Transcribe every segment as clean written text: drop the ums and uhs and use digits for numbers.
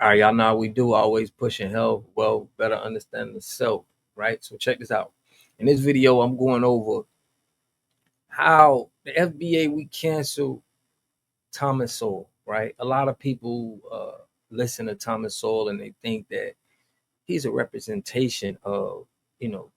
All right, y'all know how we do, always pushing health, well, better understand the self, right? So check this out. In this video, I'm going over how the FBA we canceled Thomas Sowell, right? A lot of people listen to Thomas Sowell and they think that he's a representation of, you know,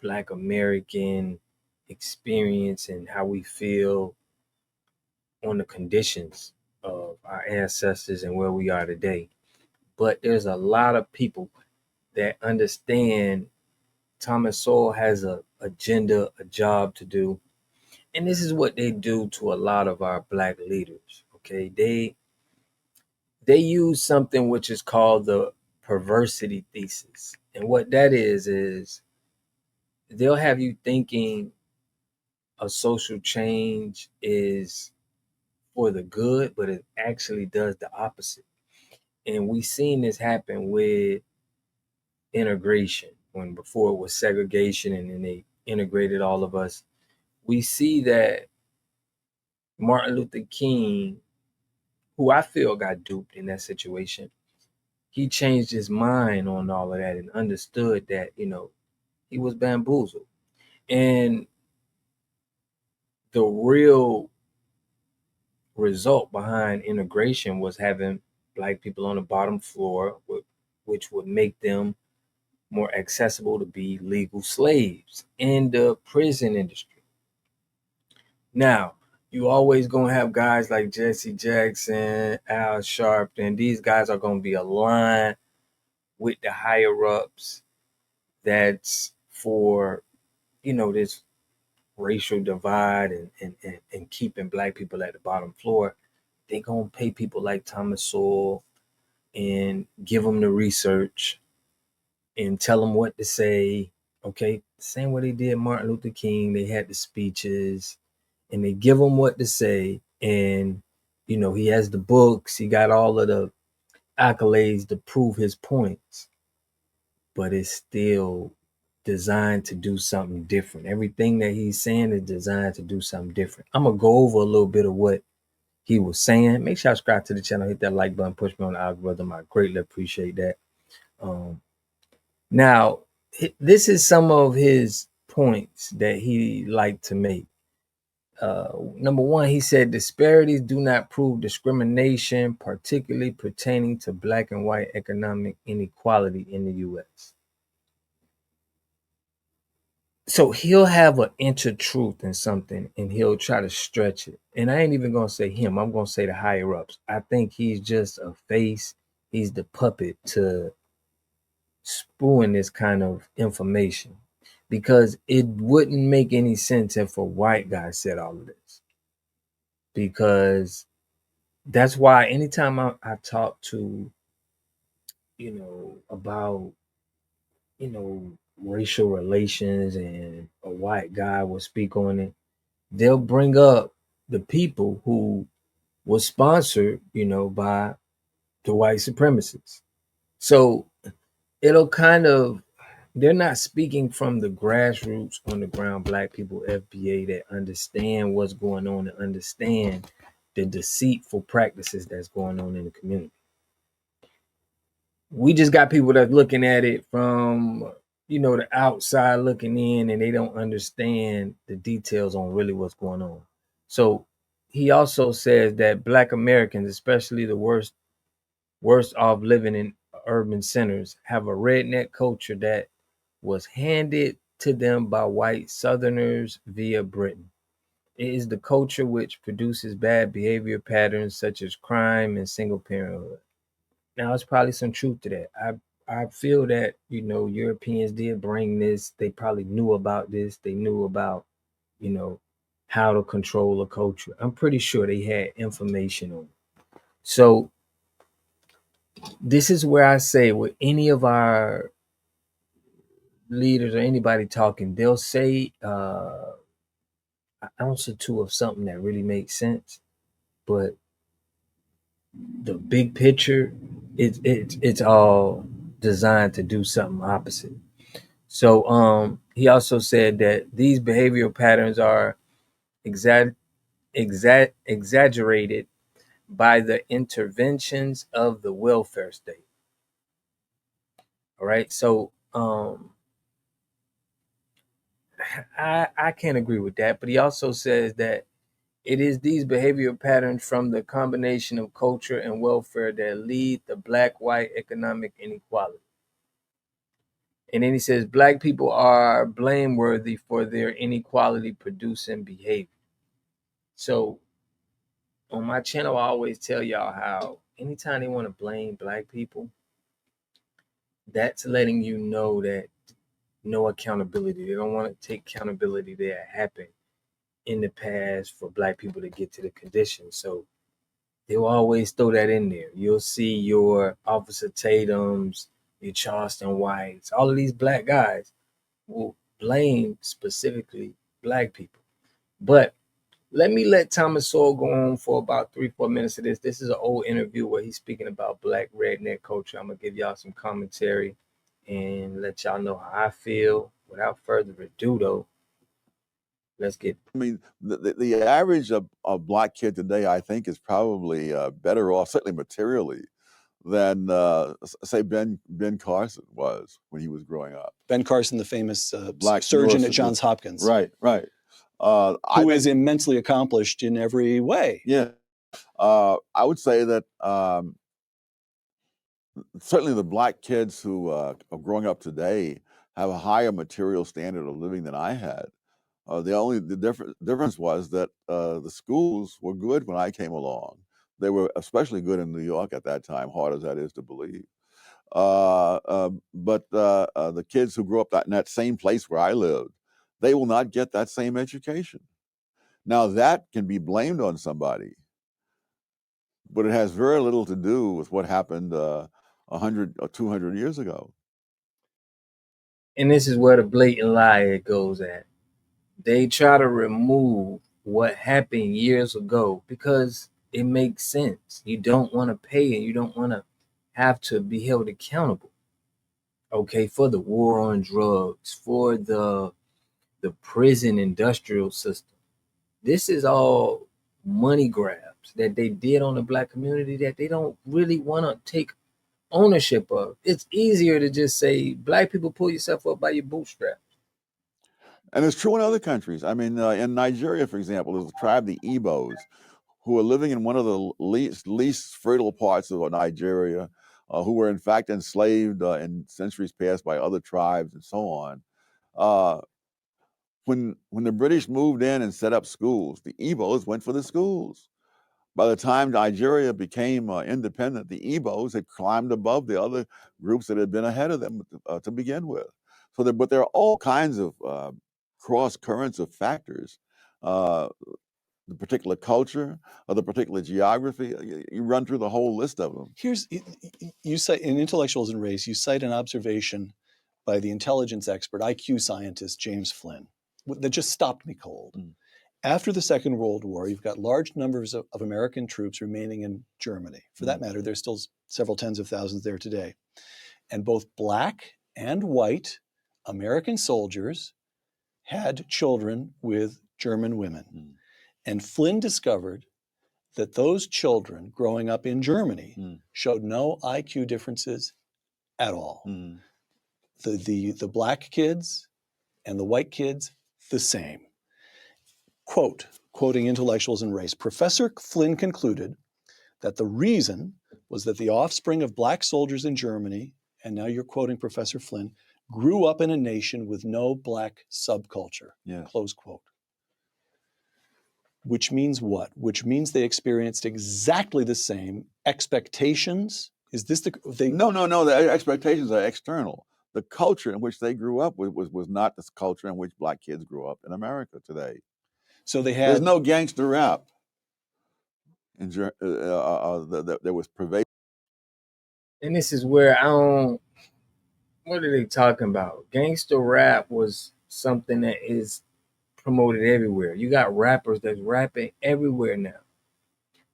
Black American experience and how we feel on the conditions of our ancestors and where we are today. But there's a lot of people that understand Thomas Sowell has a agenda, a job to do. And this is what they do to a lot of our Black leaders. Okay. They use something which is called the perversity thesis. And what that is they'll have you thinking a social change is for the good, but it actually does the opposite. And we've seen this happen with integration, when before it was segregation and then they integrated all of us. We see that Martin Luther King, who I feel got duped in that situation, he changed his mind on all of that and understood that, he was bamboozled. And the real result behind integration was having Black people on the bottom floor, which would make them more accessible to be legal slaves in the prison industry. Now, you always gonna have guys like Jesse Jackson, Al Sharpton. These guys are gonna be aligned with the higher ups. That's for this racial divide and keeping Black people at the bottom floor. They gonna pay people like Thomas Sowell and give them the research and tell them what to say. Okay, same way they did Martin Luther King. They had the speeches and they give him what to say. And, he has the books, he got all of the accolades to prove his points, but it's still designed to do something different. Everything that he's saying is designed to do something different. I'm going to go over a little bit of what he was saying. Make sure I subscribe to the channel, hit that like button, push me on the algorithm. I greatly appreciate that. Now, this is some of his points that he liked to make. Number one, he said disparities do not prove discrimination, particularly pertaining to Black and white economic inequality in the U.S. So he'll have an inch of truth in something and he'll try to stretch it. And I ain't even going to say him. I'm going to say the higher ups. I think he's just a face. He's the puppet to spewing this kind of information, because it wouldn't make any sense if a white guy said all of this. Because that's why anytime I talk to, about, racial relations and a white guy will speak on it, they'll bring up the people who was sponsored, by the white supremacists. So it'll kind of, they're not speaking from the grassroots on the ground Black people FBA that understand what's going on and understand the deceitful practices that's going on in the community. We just got people that's looking at it from, the outside looking in, and they don't understand the details on really what's going on. So he also says that Black Americans, especially the worst off living in urban centers, have a redneck culture that was handed to them by white Southerners via Britain. It is the culture which produces bad behavior patterns such as crime and single parenthood. Now, there's probably some truth to that. I feel that, Europeans did bring this. They probably knew about this. They knew about, how to control a culture. I'm pretty sure they had information on it. So this is where I say, with any of our leaders or anybody talking, they'll say an ounce or two of something that really makes sense, but the big picture, it's all designed to do something opposite. So he also said that these behavioral patterns are exaggerated by the interventions of the welfare state. All right. So I can't agree with that. But he also says that it is these behavioral patterns from the combination of culture and welfare that lead to black-white economic inequality. And then he says black people are blameworthy for their inequality producing behavior. So on my channel, I always tell y'all how anytime they want to blame black people, that's letting you know that no accountability. They don't want to take accountability that happened in the past for black people to get to the condition. So they'll always throw that in there. You'll see your Officer Tatum's, your Charleston Whites, all of these black guys will blame specifically black people. But let Thomas Sowell go on for about 3-4 minutes of this. This is an old interview where he's speaking about black redneck culture. I'm gonna give y'all some commentary and let y'all know how I feel. Without further ado, though, let's get. I mean, the average of black kid today, I think, is probably better off, certainly materially, than say Ben Carson was when he was growing up. Ben Carson, the famous Black surgeon at Johns Hopkins, right. who is immensely accomplished in every way. Yeah, I would say that certainly the black kids who are growing up today have a higher material standard of living than I had. The difference was that the schools were good when I came along. They were especially good in New York at that time, hard as that is to believe. But the kids who grew up in that same place where I lived, they will not get that same education. Now that can be blamed on somebody, but it has very little to do with what happened 100 or 200 years ago. And this is where the blatant lie goes at. They try to remove what happened years ago because it makes sense. You don't want to pay and you don't want to have to be held accountable. Okay, for the war on drugs, for the prison industrial system. This is all money grabs that they did on the black community that they don't really want to take ownership of. It's easier to just say, black people, pull yourself up by your bootstraps. And it's true in other countries. I mean, in Nigeria, for example, there's a tribe, the Igbos, who are living in one of the least fertile parts of Nigeria, who were in fact enslaved in centuries past by other tribes and so on. When the British moved in and set up schools, the Igbos went for the schools. By the time Nigeria became independent, the Igbos had climbed above the other groups that had been ahead of them to begin with. But there are all kinds of cross currents of factors. The particular culture or the particular geography, you run through the whole list of them. You cite in Intellectuals and Race, you cite an observation by the intelligence expert, IQ scientist James Flynn, that just stopped me cold. After the Second World War, you've got large numbers of American troops remaining in Germany. For that matter, there's still several tens of thousands there today. And both black and white American soldiers had children with German women. And Flynn discovered that those children growing up in Germany showed no IQ differences at all. The black kids and the white kids, the same. Quoting Intellectuals and Race, Professor Flynn concluded that the reason was that the offspring of black soldiers in Germany, and now you're quoting Professor Flynn, grew up in a nation with no black subculture, close quote. Which means what? Which means they experienced exactly the same expectations. Is this No. The expectations are external. The culture in which they grew up was not the culture in which black kids grew up in America today. So they had. There's no gangster rap. That was pervasive. And this is where I don't. What are they talking about? Gangster rap was something that is promoted everywhere. You got rappers that's rapping everywhere now.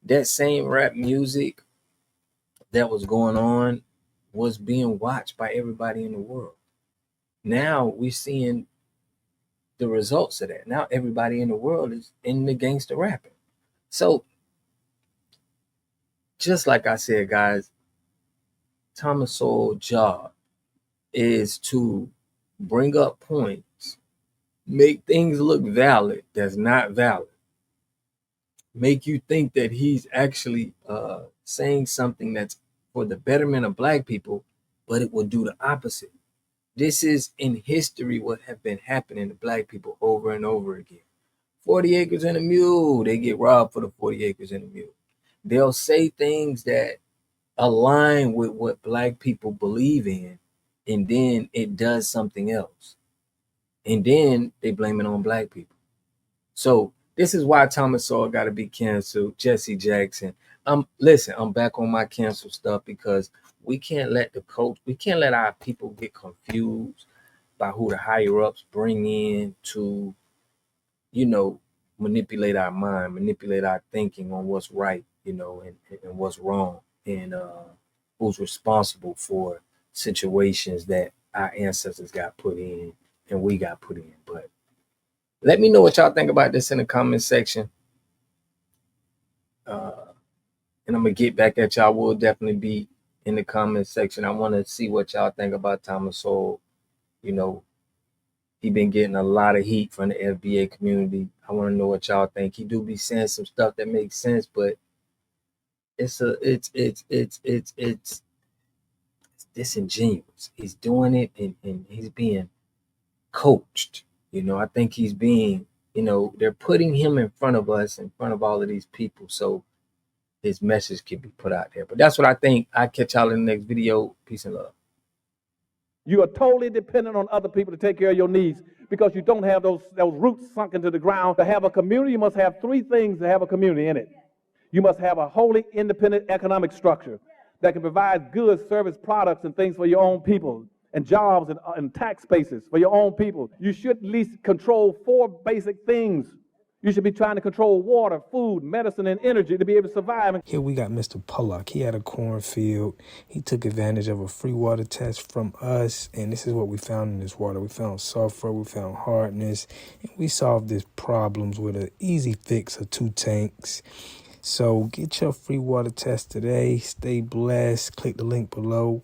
That same rap music that was going on was being watched by everybody in the world. Now we're seeing the results of that. Now everybody in the world is in the gangster rapping. So just like I said, guys, Thomas Sowell's job is to bring up points, make things look valid that's not valid, make you think that he's actually saying something that's for the betterment of black people, but it will do the opposite. This is in history what have been happening to black people over and over again. 40 acres and a mule, they get robbed for the 40 acres and a mule. They'll say things that align with what black people believe in, and then it does something else. And then they blame it on black people. So this is why Thomas Sowell got to be canceled. Jesse Jackson. Listen, I'm back on my cancel stuff because we can't let our people get confused by who the higher ups bring in to, manipulate our mind, manipulate our thinking on what's right, and what's wrong, and who's responsible for situations that our ancestors got put in and we got put in. But let me know what y'all think about this in the comment section. And I'm going to get back at y'all. We'll definitely be in the comment section. I want to see what y'all think about Thomas Sowell. He been getting a lot of heat from the FBA community. I want to know what y'all think. He do be saying some stuff that makes sense, but it's disingenuous. He's doing it and he's being coached. I think he's being, they're putting him in front of us, in front of all of these people, so his message can be put out there. But that's what I think. I'll catch y'all in the next video. Peace and love. You are totally dependent on other people to take care of your needs because you don't have those roots sunk into the ground. To have a community, you must have three things to have a community in it. You must have a wholly independent economic structure that can provide goods, service, products, and things for your own people, and jobs and tax bases for your own people. You should at least control four basic things. You should be trying to control water, food, medicine, and energy to be able to survive. Here we got Mr. Pollock. He had a cornfield. He took advantage of a free water test from us, and this is what we found in this water. We found sulfur, we found hardness, and we solved these problems with an easy fix of 2 tanks. So get your free water test today. Stay blessed. Click the link below.